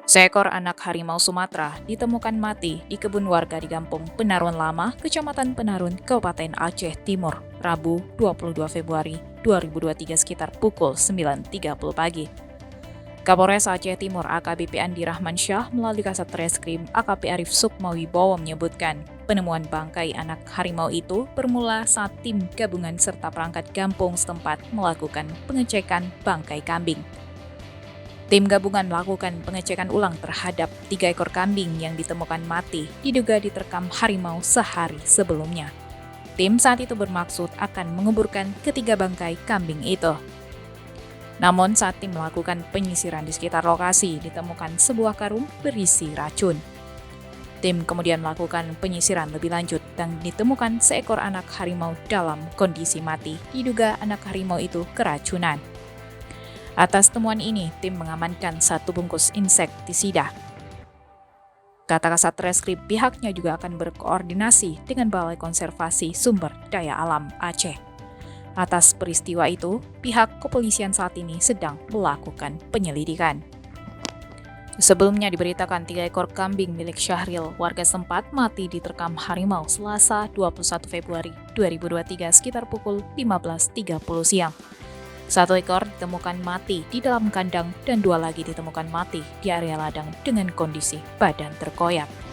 Seekor anak harimau Sumatera ditemukan mati di kebun warga di Kampung Penarun Lama, Kecamatan Penarun, Kabupaten Aceh Timur, Rabu 22 Februari 2023 sekitar pukul 9.30 pagi. Kapolres Aceh Timur AKBP Andi Rahmansyah melalui Kasat Reskrim AKP Arif Sukmawibowo menyebutkan penemuan bangkai anak harimau itu bermula saat tim gabungan serta perangkat kampung setempat melakukan pengecekan bangkai kambing. Tim gabungan melakukan pengecekan ulang terhadap 3 ekor kambing yang ditemukan mati diduga diterkam harimau sehari sebelumnya. Tim saat itu bermaksud akan menguburkan ketiga bangkai kambing itu. Namun saat tim melakukan penyisiran di sekitar lokasi ditemukan sebuah karung berisi racun. Tim kemudian melakukan penyisiran lebih lanjut dan ditemukan seekor anak harimau dalam kondisi mati, diduga anak harimau itu keracunan. Atas temuan ini, tim mengamankan 1 bungkus insektisida. Kata Kasat Reskrim, pihaknya juga akan berkoordinasi dengan Balai Konservasi Sumber Daya Alam Aceh. Atas peristiwa itu, pihak kepolisian saat ini sedang melakukan penyelidikan. Sebelumnya diberitakan 3 ekor kambing milik Syahril, warga setempat mati diterkam harimau Selasa 21 Februari 2023 sekitar pukul 15.30 siang. 1 ekor ditemukan mati di dalam kandang dan 2 lagi ditemukan mati di area ladang dengan kondisi badan terkoyak.